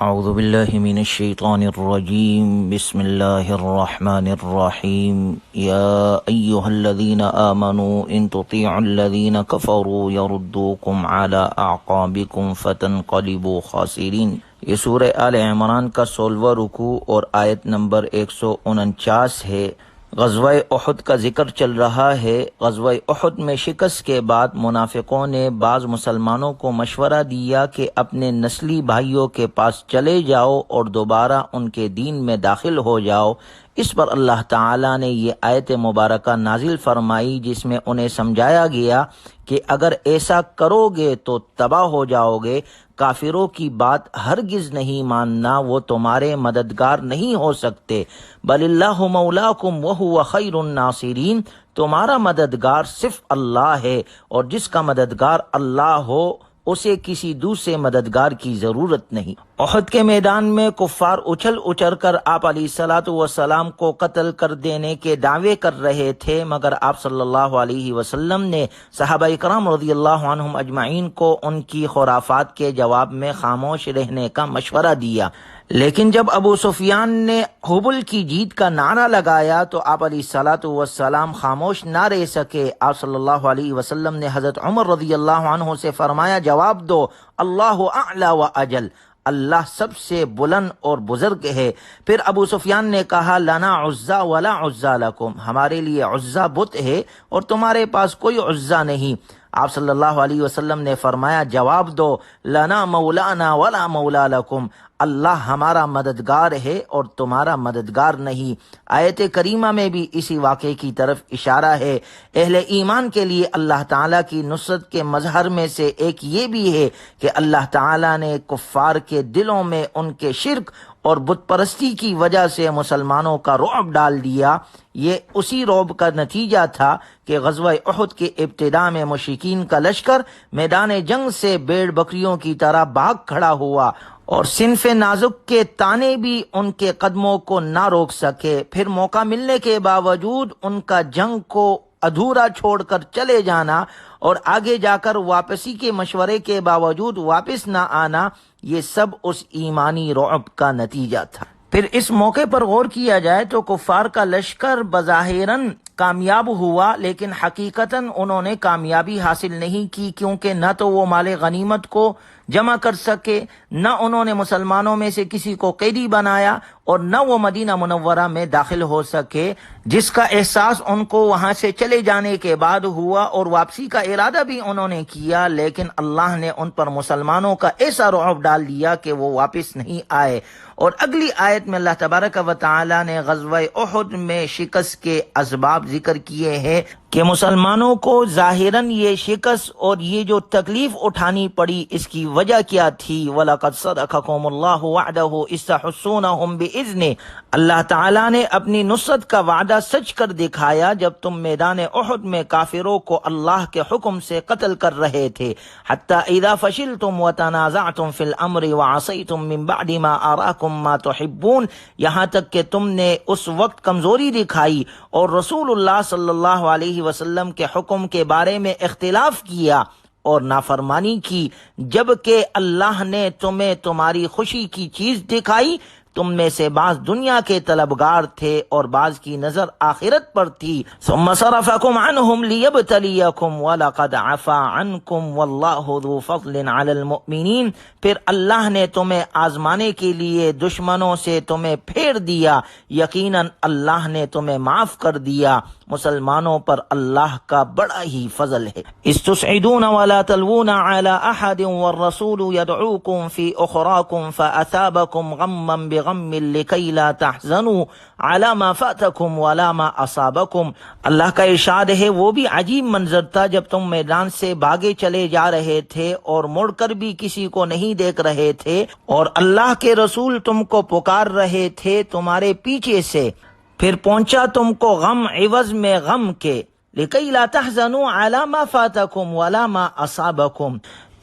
اعوذ باللہ من الشیطان الرجیم بسم اللہ الرحمن الرحیم یا ایہا الذین آمنوا ان تطیعوا الذین کفروا یردوکم علی اعقابکم فتنقلبوا خاسرین۔ یہ سورہ آل عمران کا 16واں رکوع اور آیت نمبر 149 ہے۔ غزوہ احد کا ذکر چل رہا ہے۔ غزوہ احد میں شکست کے بعد منافقوں نے بعض مسلمانوں کو مشورہ دیا کہ اپنے نسلی بھائیوں کے پاس چلے جاؤ اور دوبارہ ان کے دین میں داخل ہو جاؤ۔ اس پر اللہ تعالیٰ نے یہ آیت مبارکہ نازل فرمائی، جس میں انہیں سمجھایا گیا کہ اگر ایسا کرو گے تو تباہ ہو جاؤ گے۔ کافروں کی بات ہرگز نہیں ماننا، وہ تمہارے مددگار نہیں ہو سکتے۔ بل اللہ مولاکم وہو خیر الناصرین، تمہارا مددگار صرف اللہ ہے، اور جس کا مددگار اللہ ہو اسے کسی دوسرے مددگار کی ضرورت نہیں۔ احد کے میدان میں کفار اچھل کر آپ علیہ الصلوۃ والسلام کو قتل کر دینے کے دعوے کر رہے تھے، مگر آپ صلی اللہ علیہ وسلم نے صحابہ کرام رضی اللہ عنہم اجمعین کو ان کی خرافات کے جواب میں خاموش رہنے کا مشورہ دیا۔ لیکن جب ابو سفیان نے حبل کی جیت کا نعرہ لگایا تو آپ علیہ الصلوۃ والسلام خاموش نہ رہ سکے۔ آپ صلی اللہ علیہ وسلم نے حضرت عمر رضی اللہ عنہ سے فرمایا، جواب دو، اللہ اعلی و اجل، اللہ سب سے بلند اور بزرگ ہے۔ پھر ابو سفیان نے کہا، لنا عزا ولا عزا لکم، ہمارے لیے عزا بت ہے اور تمہارے پاس کوئی عزا نہیں۔ آپ صلی اللہ علیہ وسلم نے فرمایا، جواب دو، لنا مولانا ولا مولا لکم، اللہ ہمارا مددگار ہے اور تمہارا مددگار نہیں۔ آیت کریمہ میں بھی اسی واقعے کی طرف اشارہ ہے۔ اہل ایمان کے لیے اللہ تعالیٰ کی نصرت کے مظہر میں سے ایک یہ بھی ہے کہ اللہ تعالیٰ نے کفار کے دلوں میں ان کے شرک اور بت پرستی کی وجہ سے مسلمانوں کا رعب ڈال دیا۔ یہ اسی رعب کا نتیجہ تھا کہ غزوہ احد کے ابتدا میں مشرکین کا لشکر میدان جنگ سے بھیڑ بکریوں کی طرح بھاگ کھڑا ہوا اور صنف نازک کے تانے بھی ان کے قدموں کو نہ روک سکے۔ پھر موقع ملنے کے باوجود ان کا جنگ کو ادھورا چھوڑ کر چلے جانا اور آگے جا کر واپسی کے مشورے کے باوجود واپس نہ آنا، یہ سب اس ایمانی رعب کا نتیجہ تھا۔ پھر اس موقع پر غور کیا جائے تو کفار کا لشکر بظاہراً کامیاب ہوا، لیکن حقیقتاً انہوں نے کامیابی حاصل نہیں کی، کیونکہ نہ تو وہ مال غنیمت کو جمع کر سکے، نہ انہوں نے مسلمانوں میں سے کسی کو قیدی بنایا، اور نہ وہ مدینہ منورہ میں داخل ہو سکے، جس کا احساس ان کو وہاں سے چلے جانے کے بعد ہوا، اور واپسی کا ارادہ بھی انہوں نے کیا، لیکن اللہ نے ان پر مسلمانوں کا ایسا رعب ڈال دیا کہ وہ واپس نہیں آئے۔ اور اگلی آیت میں اللہ تبارک و تعالی نے غزوہ احد میں شکست کے اسباب ذکر کیے ہیں کہ مسلمانوں کو ظاہراً یہ شکست اور یہ جو تکلیف اٹھانی پڑی، اس کی وجہ کیا تھی؟ وَلَقَدْ صَدَقَكُمُ اللَّهُ وَعْدَهُ إِذْ تَحُسُّونَهُمْ بِإِذْنِهِ، اللہ تعالیٰ نے اپنی نصرت کا وعدہ سچ کر دکھایا جب تم میدان احد میں کافروں کو اللہ کے حکم سے قتل کر رہے تھے۔ حَتَّى إِذَا فَشِلْتُمْ وَتَنَازَعْتُمْ فِي الْأَمْرِ وَعَصَيْتُمْ مِنْ بَعْدِ مَا أَرَاكُمْ مَا تُحِبُّونَ، یہاں تک کہ تم نے اس وقت کمزوری دکھائی اور رسول اللہ صلی اللہ علیہ وسلم کے حکم کے بارے میں اختلاف کیا اور نافرمانی کی، جبکہ اللہ نے تمہیں تمہاری خوشی کی چیز دکھائی۔ تم میں سے بعض دنیا کے طلبگار تھے اور بعض کی نظر آخرت پر تھی۔ ثم صرفکم عنہم لیبتلیکم ولقد عفا عنکم واللہ ذو فضل علی المؤمنین، پھر اللہ نے تمہیں آزمانے کے لیے دشمنوں سے تمہیں پھیر دیا، یقیناً اللہ نے تمہیں معاف کر دیا، مسلمانوں پر اللہ کا بڑا ہی فضل ہے۔ استسعدون ولا تلوون علی احد والرسول يدعوكم في اخراكم فاثابكم غما بغم لكي لا تحزنوا على ما فاتكم ولا ما اصابكم۔ اللہ کا ارشاد ہے، وہ بھی عجیب منظر تھا جب تم میدان سے بھاگے چلے جا رہے تھے اور مڑ کر بھی کسی کو نہیں دیکھ رہے تھے، اور اللہ کے رسول تم کو پکار رہے تھے تمہارے پیچھے سے، پھر پہنچا تم کو غم عوض میں غم کے، لِكَيْ لَا تَحْزَنُوا عَلَى مَا فَاتَكُمْ وَلَا مَا أَصَابَكُمْ،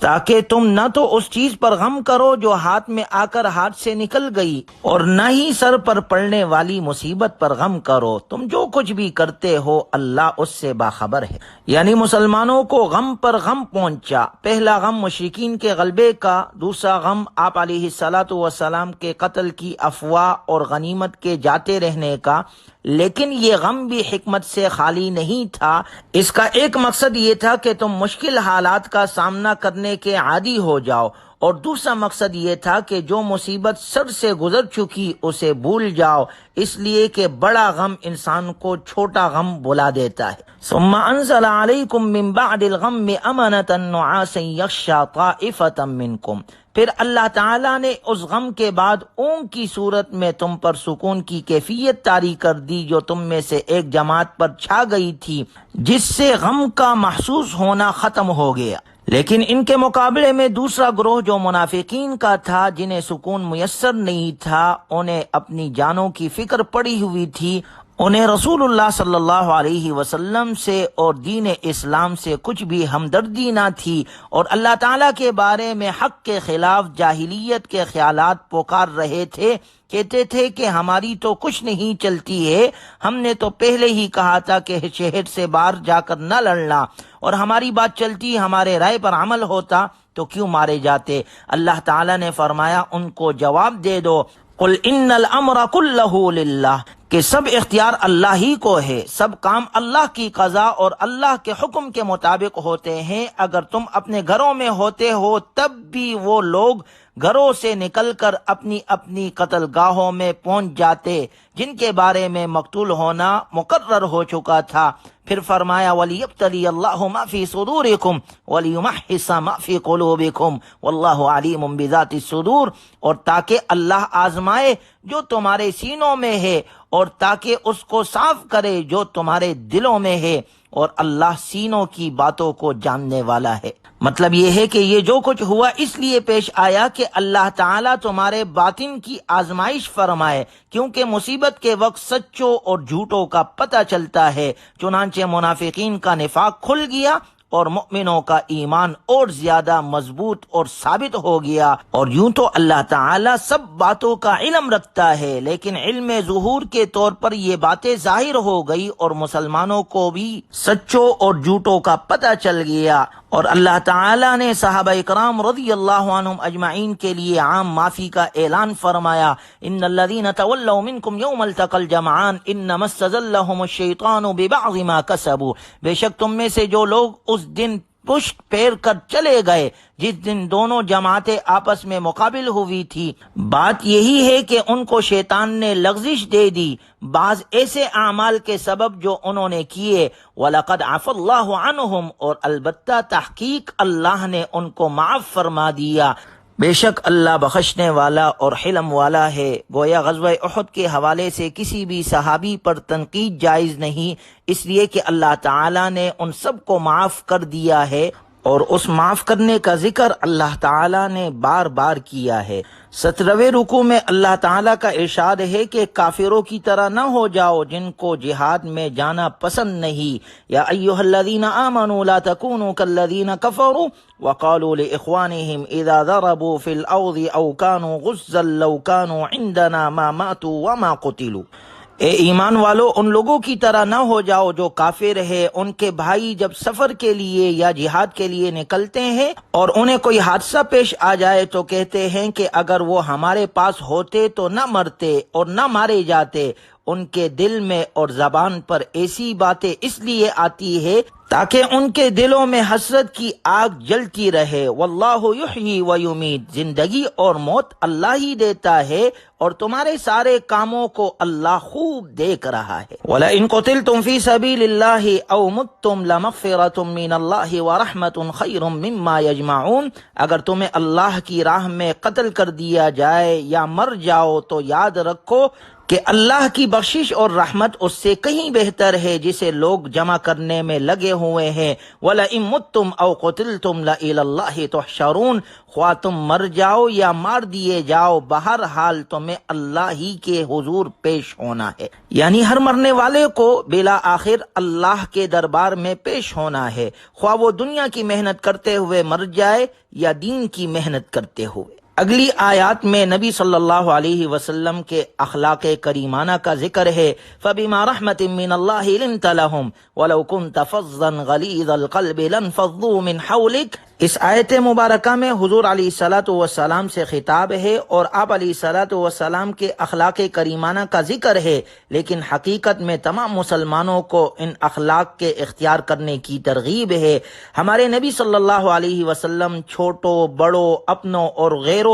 تاکہ تم نہ تو اس چیز پر غم کرو جو ہاتھ میں آ کر ہاتھ سے نکل گئی، اور نہ ہی سر پر پڑنے والی مصیبت پر غم کرو، تم جو کچھ بھی کرتے ہو اللہ اس سے باخبر ہے۔ یعنی مسلمانوں کو غم پر غم پہنچا۔ پہلا غم مشرکین کے غلبے کا، دوسرا غم آپ علیہ الصلاۃ والسلام کے قتل کی افواہ اور غنیمت کے جاتے رہنے کا، لیکن یہ غم بھی حکمت سے خالی نہیں تھا۔ اس کا ایک مقصد یہ تھا کہ تم مشکل حالات کا سامنا کرنے کے عادی ہو جاؤ، اور دوسرا مقصد یہ تھا کہ جو مصیبت سر سے گزر چکی اسے بھول جاؤ، اس لیے کہ بڑا غم انسان کو چھوٹا غم بلا دیتا ہے۔ ثم انزل علیکم من بعد الغم امنۃ نعاسا یغشی طائفۃ منکم، پھر اللہ تعالیٰ نے اس غم کے بعد اونگ کی صورت میں تم پر سکون کی کیفیت طاری کر دی جو تم میں سے ایک جماعت پر چھا گئی تھی، جس سے غم کا محسوس ہونا ختم ہو گیا۔ لیکن ان کے مقابلے میں دوسرا گروہ جو منافقین کا تھا، جنہیں سکون میسر نہیں تھا، انہیں اپنی جانوں کی فکر پڑی ہوئی تھی، انہیں رسول اللہ صلی اللہ علیہ وسلم سے اور دین اسلام سے کچھ بھی ہمدردی نہ تھی، اور اللہ تعالیٰ کے بارے میں حق کے خلاف جاہلیت کے خیالات پکار رہے تھے۔ کہتے تھے کہ ہماری تو کچھ نہیں چلتی ہے، ہم نے تو پہلے ہی کہا تھا کہ شہر سے باہر جا کر نہ لڑنا، اور ہماری بات چلتی، ہمارے رائے پر عمل ہوتا تو کیوں مارے جاتے۔ اللہ تعالیٰ نے فرمایا ان کو جواب دے دو، قل ان الامر کلہ للہ، کہ سب اختیار اللہ ہی کو ہے، سب کام اللہ کی قضا اور اللہ کے حکم کے مطابق ہوتے ہیں۔ اگر تم اپنے گھروں میں ہوتے ہو تب بھی وہ لوگ گھروں سے نکل کر اپنی اپنی قتل گاہوں میں پہنچ جاتے جن کے بارے میں مقتول ہونا مقرر ہو چکا تھا۔ پھر فرمایا وَلِيَبْتَلِيَ اللَّهُ مَا فِي صُدُورِكُمْ وَلِيُمَحِّصَ مَا فِي قُلُوبِكُمْ وَاللَّهُ عَلِيمٌ بِذَاتِ الصُّدُورِ، اور تاکہ اللہ آزمائے جو تمہارے سینوں میں ہے، اور تاکہ اس کو صاف کرے جو تمہارے دلوں میں ہے، اور اللہ سینوں کی باتوں کو جاننے والا ہے۔ مطلب یہ ہے کہ یہ جو کچھ ہوا اس لیے پیش آیا کہ اللہ تعالیٰ تمہارے باطن کی آزمائش فرمائے، کیونکہ مصیبت کے وقت سچوں اور جھوٹوں کا پتہ چلتا ہے۔ چنانچہ منافقین کا نفاق کھل گیا اور مؤمنوں کا ایمان اور زیادہ مضبوط اور ثابت ہو گیا۔ اور یوں تو اللہ تعالیٰ سب باتوں کا علم رکھتا ہے، لیکن علم ظہور کے طور پر یہ باتیں ظاہر ہو گئی اور مسلمانوں کو بھی سچوں اور جھوٹوں کا پتہ چل گیا، اور اللہ تعالیٰ نے صحابہ اکرام رضی اللہ عنہم اجمعین کے لیے عام معافی کا اعلان فرمایا، ان الذین تولوا منکم یوم التقى الجمعان انما استزلهم الشیطان ببعض ما کسبوا، بے شک تم میں سے جو لوگ اس دن پشت پھیر کر چلے گئے جس دن دونوں جماعتیں آپس میں مقابل ہوئی تھی، بات یہی ہے کہ ان کو شیطان نے لغزش دے دی بعض ایسے اعمال کے سبب جو انہوں نے کیے، وَلَقَدْ عَفَى اللَّهُ عَنْهُمْ، اور البتہ تحقیق اللہ نے ان کو معاف فرما دیا، بے شک اللہ بخشنے والا اور حلم والا ہے۔ گویا غزوہ احد کے حوالے سے کسی بھی صحابی پر تنقید جائز نہیں، اس لیے کہ اللہ تعالیٰ نے ان سب کو معاف کر دیا ہے، اور اس معاف کرنے کا ذکر اللہ تعالیٰ نے بار بار کیا ہے۔ 17ویں رکوع میں اللہ تعالیٰ کا ارشاد ہے کہ کافروں کی طرح نہ ہو جاؤ جن کو جہاد میں جانا پسند نہیں۔ یا ایھا الذین آمنوا لا تکونوا کالذین کفروا وقالوا لاخوانهم اذا ضربوا في الارض او كانوا غزا لو كانوا عندنا ما ماتوا وما قتلوا، اے ایمان والو ان لوگوں کی طرح نہ ہو جاؤ جو کافر ہے، ان کے بھائی جب سفر کے لیے یا جہاد کے لیے نکلتے ہیں اور انہیں کوئی حادثہ پیش آ جائے تو کہتے ہیں کہ اگر وہ ہمارے پاس ہوتے تو نہ مرتے اور نہ مارے جاتے۔ ان کے دل میں اور زبان پر ایسی باتیں اس لیے آتی ہے تاکہ ان کے دلوں میں حسرت کی آگ جلتی رہے۔ واللہ یحیی و یمیت، زندگی اور موت اللہ ہی دیتا ہے اور تمہارے سارے کاموں کو اللہ خوب دیکھ رہا ہے۔ وَلَئِن قُتِلْتُمْ فِي سَبِيلِ اللَّهِ أَوْ مُتُّمْ لَمَغْفِرَةٌ مِّنَ اللَّهِ وَرَحْمَةٌ خَيْرٌ مِّمَّا يَجْمَعُونَ، اگر تمہیں اللہ کی راہ میں قتل کر دیا جائے یا مر جاؤ تو یاد رکھو کہ اللہ کی بخشش اور رحمت اس سے کہیں بہتر ہے جسے لوگ جمع کرنے میں لگے ہوئے ہیں وَلَئِن مُتُّمْ أَوْ قُتِلْتُمْ لَإِلَى اللَّهِ تُحْشَرُونَ، خواہ تم مر جاؤ یا مار دیے جاؤ، بہرحال تمہیں اللہ ہی کے حضور پیش ہونا ہے۔ یعنی ہر مرنے والے کو بلا آخر اللہ کے دربار میں پیش ہونا ہے، خواہ وہ دنیا کی محنت کرتے ہوئے مر جائے یا دین کی محنت کرتے ہوئے۔ اگلی آیات میں نبی صلی اللہ علیہ وسلم کے اخلاق کریمانہ کا ذکر ہے۔ فَبِمَا رَحْمَةٍ مِّنَ اللَّهِ لِنْتَ لَهُمْ وَلَوْ كُنْتَ فَظًّا غَلِيظَ الْقَلْبِ لَانفَضُّوا مِنْ حَوْلِكَ۔ اس آیت مبارکہ میں حضور علیہ الصلوۃ والسلام سے خطاب ہے اور آپ علیہ الصلوۃ والسلام کے اخلاق کریمانہ کا ذکر ہے، لیکن حقیقت میں تمام مسلمانوں کو ان اخلاق کے اختیار کرنے کی ترغیب ہے۔ ہمارے نبی صلی اللہ علیہ وسلم چھوٹوں بڑوں اپنوں اور غیروں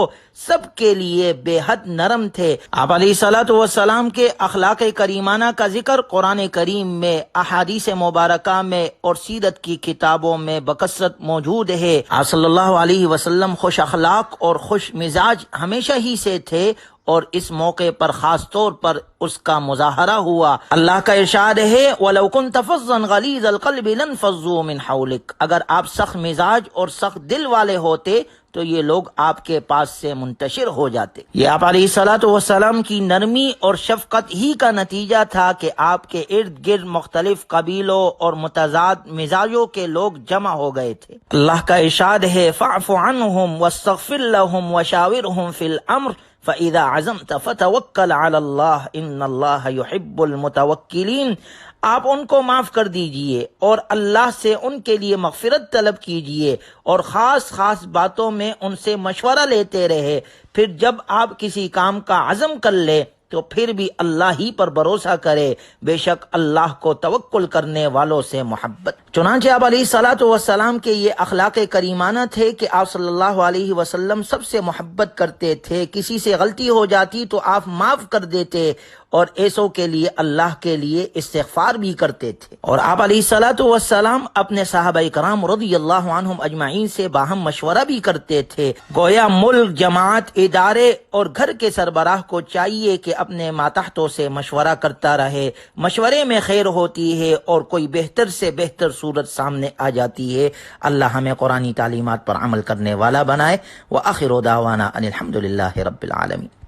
سب کے لیے بے حد نرم تھے۔ آپ علیہ الصلوۃ والسلام کے اخلاق کریمانہ کا ذکر قرآن کریم میں، احادیث مبارکہ میں اور سیرت کی کتابوں میں بکثرت موجود ہے۔ آپ صلی اللہ علیہ وسلم خوش اخلاق اور خوش مزاج ہمیشہ ہی سے تھے، اور اس موقع پر خاص طور پر اس کا مظاہرہ ہوا۔ اللہ کا ارشاد ہے وَلَوْ كُنْتَ فَظًّا غَلِيظَ الْقَلْبِ لَانفَضُّوا مِنْ حَوْلِكَ، اگر آپ سخت مزاج اور سخت دل والے ہوتے تو یہ لوگ آپ کے پاس سے منتشر ہو جاتے۔ یہ آپ علیہ الصلوۃ والسلام کی نرمی اور شفقت ہی کا نتیجہ تھا کہ آپ کے ارد گرد مختلف قبیلوں اور متضاد مزاجوں کے لوگ جمع ہو گئے تھے۔ اللہ کا ارشاد ہے فَاعْفُ عَنْهُمْ وَاسْتَغْفِرْ لَهُمْ وَشَاوِرْهُمْ فِي الْأَمْرِ فَإِذَا عَزَمْتَ فَتَوَكَّلْ عَلَى اللَّهِ إِنَّ اللَّهَ يُحِبُّ الْمُتَوَكِّلِينَ۔ آپ ان کو معاف کر دیجئے اور اللہ سے ان کے لیے مغفرت طلب کیجئے، اور خاص خاص باتوں میں ان سے مشورہ لیتے رہے۔ پھر جب آپ کسی کام کا عزم کر لے تو پھر بھی اللہ ہی پر بھروسہ کرے، بے شک اللہ کو توکل کرنے والوں سے محبت۔ چنانچہ آپ علیہ الصلوۃ والسلام کے یہ اخلاق کریمانہ تھے کہ آپ صلی اللہ علیہ وسلم سب سے محبت کرتے تھے، کسی سے غلطی ہو جاتی تو آپ معاف کر دیتے، اور ایسوں کے لیے اللہ کے لیے استغفار بھی کرتے تھے۔ اور آپ علیہ الصلوۃ والسلام اپنے صحابہ کرام رضی اللہ عنہم اجمعین سے باہم مشورہ بھی کرتے تھے۔ گویا ملک، جماعت، ادارے اور گھر کے سربراہ کو چاہیے کہ اپنے ماتحتوں سے مشورہ کرتا رہے، مشورے میں خیر ہوتی ہے اور کوئی بہتر سے بہتر صورت سامنے آ جاتی ہے۔ اللہ ہمیں قرآنی تعلیمات پر عمل کرنے والا بنائے۔ وآخر دعوانا ان الحمد للہ رب العالمین۔